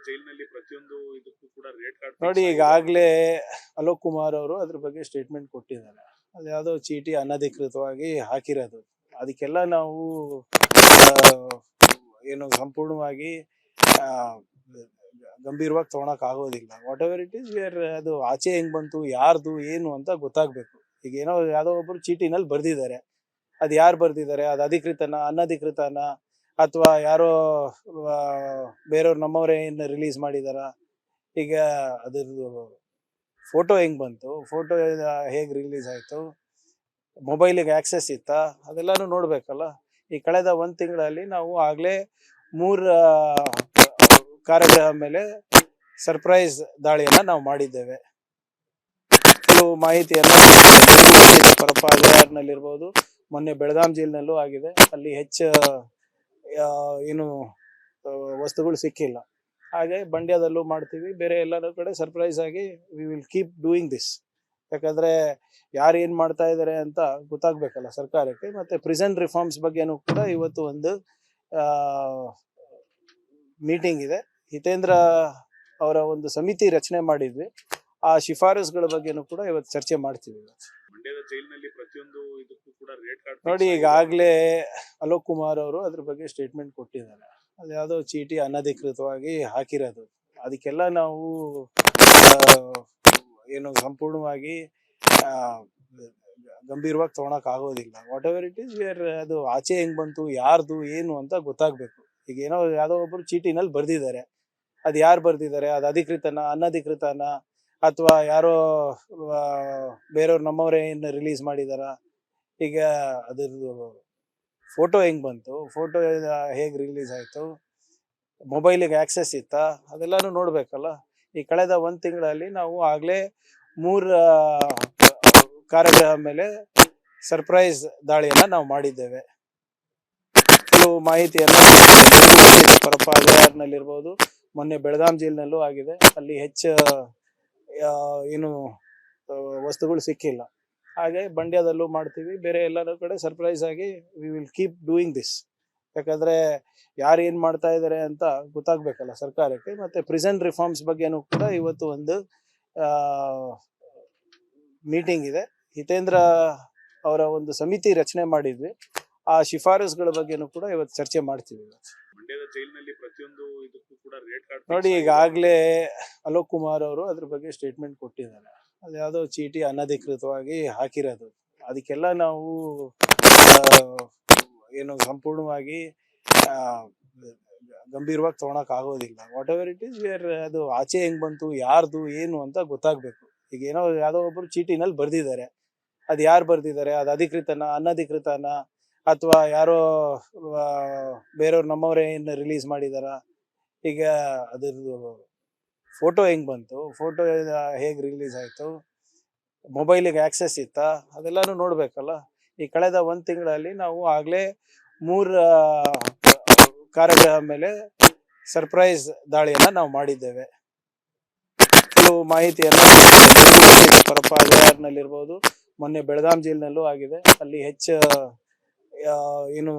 ಜೈಲಿನಲ್ಲಿ ಪ್ರತಿಯೊಂದು ಇದಕ್ಕೂ ಕೂಡ ರೇಟ್ ಕಾರ್ಡ್ ನೋಡಿ, ಈಗಾಗಲೇ ಅಲೋಕ್ ಕುಮಾರ್ ಅವರು ಅದ್ರ ಬಗ್ಗೆ ಸ್ಟೇಟ್ಮೆಂಟ್ ಕೊಟ್ಟಿದ್ದಾರೆ. ಅದ್ಯಾವುದೋ ಚೀಟಿ ಅನಧಿಕೃತವಾಗಿ ಹಾಕಿರೋದು, ಅದಕ್ಕೆಲ್ಲ ನಾವು ಏನು ಸಂಪೂರ್ಣವಾಗಿ ಗಂಭೀರವಾಗಿ ತೊಗೊಳಕ್ ಆಗೋದಿಲ್ಲ. ವಾಟ್ ಎವರ್ ಇಟ್ ಈಸ್, ಅದು ಆಚೆ ಹೆಂಗ್ ಬಂತು, ಯಾರ್ದು ಏನು ಅಂತ ಗೊತ್ತಾಗ್ಬೇಕು. ಈಗ ಯಾವುದೋ ಒಬ್ಬರು ಚೀಟಿನಲ್ಲಿ ಬರ್ದಿದ್ದಾರೆ, ಅದು ಯಾರು ಬರ್ದಿದ್ದಾರೆ, ಅದು ಅಧಿಕೃತನ ಅನಧಿಕೃತನ ಅಥವಾ ಯಾರೋ ಬೇರೆಯವ್ರು ನಮ್ಮವರೇ ಏನು ರಿಲೀಸ್ ಮಾಡಿದಾರ. ಈಗ ಅದ್ರದ್ದು ಫೋಟೋ ಹೆಂಗ್ ಬಂತು, ಫೋಟೋ ಹೇಗೆ ರಿಲೀಸ್ ಆಯ್ತು, ಮೊಬೈಲಿಗೆ ಆಕ್ಸೆಸ್ ಇತ್ತಾ, ಅದೆಲ್ಲಾನು ನೋಡ್ಬೇಕಲ್ಲ. ಈ ಕಳೆದ 1 ತಿಂಗಳಲ್ಲಿ ನಾವು ಆಗ್ಲೇ 3 ಕಾರಗಳ ಮೇಲೆ ಸರ್ಪ್ರೈಸ್ ದಾಳಿಯನ್ನ ನಾವು ಮಾಡಿದ್ದೇವೆ. ಕೆಲವು ಮಾಹಿತಿಯನ್ನ ಪರಪ್ಪ ಅಜಾರ್ನಲ್ಲಿರ್ಬೋದು, ಮೊನ್ನೆ ಬೆಳಗಾಂ ಜೈಲಿನಲ್ಲೂ ಆಗಿದೆ. ಅಲ್ಲಿ ಏನು ವಸ್ತುಗಳು ಸಿಕ್ಕಿಲ್ಲ. ಹಾಗೆ ಮಂಡ್ಯದಲ್ಲೂ ಮಾಡ್ತೀವಿ, ಬೇರೆ ಎಲ್ಲರ ಕಡೆ ಸರ್ಪ್ರೈಸ್ ಆಗಿ we will keep doing this. ಯಾಕಂದ್ರೆ ಯಾರು ಏನ್ ಮಾಡ್ತಾ ಇದ್ದಾರೆ ಅಂತ ಗೊತ್ತಾಗ್ಬೇಕಲ್ಲ ಸರ್ಕಾರಕ್ಕೆ. ಮತ್ತೆ ಪ್ರಿಸನ್ ರಿಫಾರ್ಮ್ಸ್ ಬಗ್ಗೆನೂ ಕೂಡ ಇವತ್ತು ಒಂದು ಮೀಟಿಂಗ್ ಇದೆ. ಹಿತೇಂದ್ರ ಅವರ ಒಂದು ಸಮಿತಿ ರಚನೆ ಮಾಡಿದ್ವಿ. ಆ ಶಿಫಾರಸುಗಳ ಬಗ್ಗೆನೂ ಕೂಡ ಇವತ್ತು ಚರ್ಚೆ ಮಾಡ್ತೀವಿ. ಮಂಡ್ಯದ ಜೈಲಿನಲ್ಲಿ ಪ್ರತಿಯೊಂದು ಇದಕ್ಕೂ ಕೂಡ ರೇಟ್ ಕಾರ್ಡ್ ನೋಡಿ, ಈಗಾಗಲೇ ಅಲೋಕ್ ಕುಮಾರ್ ಅವರು ಅದ್ರ ಬಗ್ಗೆ ಸ್ಟೇಟ್ಮೆಂಟ್ ಕೊಟ್ಟಿದ್ದಾರೆ. ಅದ್ಯಾವುದೋ ಚೀಟಿ ಅನಧಿಕೃತವಾಗಿ ಹಾಕಿರೋದು, ಅದಕ್ಕೆಲ್ಲ ನಾವು ಏನು ಸಂಪೂರ್ಣವಾಗಿ ಗಂಭೀರವಾಗಿ ತೊಗೊಳಕ್ ಆಗೋದಿಲ್ಲ. ವಾಟ್ ಎವರ್ ಇಟ್ ಈಸ್, ಅದು ಆಚೆ ಹೆಂಗ್ ಬಂತು, ಯಾರ್ದು ಏನು ಅಂತ ಗೊತ್ತಾಗ್ಬೇಕು. ಈಗ ಯಾವುದೋ ಒಬ್ಬರು ಚೀಟಿನಲ್ಲಿ ಬರ್ದಿದ್ದಾರೆ, ಅದು ಯಾರು ಬರ್ದಿದ್ದಾರೆ, ಅದು ಅಧಿಕೃತನ ಅನಧಿಕೃತನ ಅಥವಾ ಯಾರೋ ಬೇರೆಯವ್ರು ನಮ್ಮವರೇ ಏನು ರಿಲೀಸ್ ಮಾಡಿದಾರ. ಈಗ ಅದ್ರದ್ದು ಫೋಟೋ ಹೆಂಗ್ ಬಂತು, ಫೋಟೋ ಹೇಗೆ ರಿಲೀಸ್ ಆಯ್ತು, ಮೊಬೈಲಿಗೆ ಆಕ್ಸೆಸ್ ಇತ್ತಾ, ಅದೆಲ್ಲಾನು ನೋಡ್ಬೇಕಲ್ಲ. ಈ ಕಳೆದ 1 ತಿಂಗಳಲ್ಲಿ ನಾವು ಆಗ್ಲೇ 3 ಕಾರಗಳ ಮೇಲೆ ಸರ್ಪ್ರೈಸ್ ದಾಳಿಯನ್ನ ನಾವು ಮಾಡಿದ್ದೇವೆ. ಕೆಲವು ಮಾಹಿತಿಯನ್ನ ಪರಪ್ಪ ಅಜಾರ್ನಲ್ಲಿರ್ಬೋದು, ಮೊನ್ನೆ ಬೆಳಗಾಂ ಜೈಲಿನಲ್ಲೂ ಆಗಿದೆ. ಅಲ್ಲಿ ಏನು ವಸ್ತುಗಳು ಸಿಕ್ಕಿಲ್ಲ. ಹಾಗೆ ಮಂಡ್ಯದಲ್ಲೂ ಮಾಡ್ತೀವಿ, ಬೇರೆ ಎಲ್ಲರ ಕಡೆ ಸರ್ಪ್ರೈಸ್ ಆಗಿ we will keep doing this. ಯಾಕಂದ್ರೆ ಯಾರು ಏನ್ ಮಾಡ್ತಾ ಇದ್ದಾರೆ ಅಂತ ಗೊತ್ತಾಗ್ಬೇಕಲ್ಲ ಸರ್ಕಾರಕ್ಕೆ. ಮತ್ತೆ ಪ್ರಿಸನ್ ರಿಫಾರ್ಮ್ಸ್ ಬಗ್ಗೆನೂ ಕೂಡ ಇವತ್ತು ಒಂದು ಮೀಟಿಂಗ್ ಇದೆ. ಹಿತೇಂದ್ರ ಅವರ ಒಂದು ಸಮಿತಿ ರಚನೆ ಮಾಡಿದ್ವಿ. ಆ ಶಿಫಾರಸುಗಳ ಬಗ್ಗೆನೂ ಕೂಡ ಇವತ್ತು ಚರ್ಚೆ ಮಾಡ್ತೀವಿ. ಮಂಡ್ಯದ ಜೈಲಿನಲ್ಲಿ ಪ್ರತಿಯೊಂದು ಇದಕ್ಕೂ ಕೂಡ ರೇಟ್ ಕಾರ್ಡ್ ನೋಡಿ, ಈಗಾಗಲೇ ಅಲೋಕ್ ಕುಮಾರ್ ಅವರು ಅದ್ರ ಬಗ್ಗೆ ಸ್ಟೇಟ್ಮೆಂಟ್ ಕೊಟ್ಟಿದ್ದಾರೆ. ಅದ್ಯಾವುದೋ ಚೀಟಿ ಅನಧಿಕೃತವಾಗಿ ಹಾಕಿರೋದು, ಅದಕ್ಕೆಲ್ಲ ನಾವು ಏನು ಸಂಪೂರ್ಣವಾಗಿ ಗಂಭೀರವಾಗಿ ತೊಗೊಳಕ್ ಆಗೋದಿಲ್ಲ. ವಾಟ್ ಎವರ್ ಇಟ್ ಈಸ್, ಅದು ಆಚೆ ಹೆಂಗ್ ಬಂತು, ಯಾರ್ದು ಏನು ಅಂತ ಗೊತ್ತಾಗ್ಬೇಕು. ಈಗ ಯಾವುದೋ ಒಬ್ಬರು ಚೀಟಿನಲ್ಲಿ ಬರ್ದಿದ್ದಾರೆ, ಅದು ಯಾರು ಬರ್ದಿದ್ದಾರೆ, ಅದು ಅಧಿಕೃತನ ಅನಧಿಕೃತನ ಅಥವಾ ಯಾರೋ ಬೇರೆಯವ್ರು ನಮ್ಮವರೇ ಏನು ರಿಲೀಸ್ ಮಾಡಿದಾರ. ಈಗ ಅದ್ರದ್ದು ಫೋಟೋ ಹೆಂಗ್ ಬಂತು, ಫೋಟೋ ಹೇಗೆ ರಿಲೀಸ್ ಆಯ್ತು, ಮೊಬೈಲಿಗೆ ಆಕ್ಸೆಸ್ ಇತ್ತಾ, ಅದೆಲ್ಲಾನು ನೋಡ್ಬೇಕಲ್ಲ. ಈ ಕಳೆದ 1 ತಿಂಗಳಲ್ಲಿ ನಾವು ಆಗ್ಲೇ 3 ಕಾರಗಳ ಮೇಲೆ ಸರ್ಪ್ರೈಸ್ ದಾಳಿಯನ್ನ ನಾವು ಮಾಡಿದ್ದೇವೆ. ಕೆಲವು ಮಾಹಿತಿಯನ್ನ ಪರಪ್ಪ ಅಜಾರ್ನಲ್ಲಿರ್ಬೋದು, ಮೊನ್ನೆ ಬೆಳಗಾಂ ಜೈಲಿನಲ್ಲೂ ಆಗಿದೆ. ಅಲ್ಲಿ ಏನು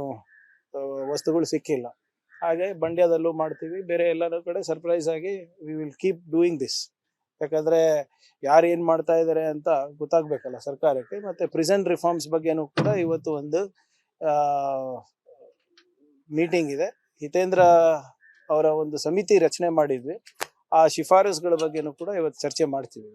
ವಸ್ತುಗಳು ಸಿಕ್ಕಿಲ್ಲ. ಹಾಗೆ ಮಂಡ್ಯದಲ್ಲೂ ಮಾಡ್ತೀವಿ, ಬೇರೆ ಎಲ್ಲರ ಕಡೆ ಸರ್ಪ್ರೈಸ್ ಆಗಿ we will keep doing this. ಯಾಕಂದ್ರೆ ಯಾರು ಏನ್ ಮಾಡ್ತಾ ಇದ್ದಾರೆ ಅಂತ ಗೊತ್ತಾಗ್ಬೇಕಲ್ಲ ಸರ್ಕಾರಕ್ಕೆ. ಮತ್ತೆ ಪ್ರಿಸನ್ ರಿಫಾರ್ಮ್ಸ್ ಬಗ್ಗೆನೂ ಕೂಡ ಇವತ್ತು ಒಂದು ಮೀಟಿಂಗ್ ಇದೆ. ಹಿತೇಂದ್ರ ಅವರ ಒಂದು ಸಮಿತಿ ರಚನೆ ಮಾಡಿದ್ವಿ. ಆ ಶಿಫಾರಸುಗಳ ಬಗ್ಗೆನೂ ಕೂಡ ಇವತ್ತು ಚರ್ಚೆ ಮಾಡ್ತೀವಿ.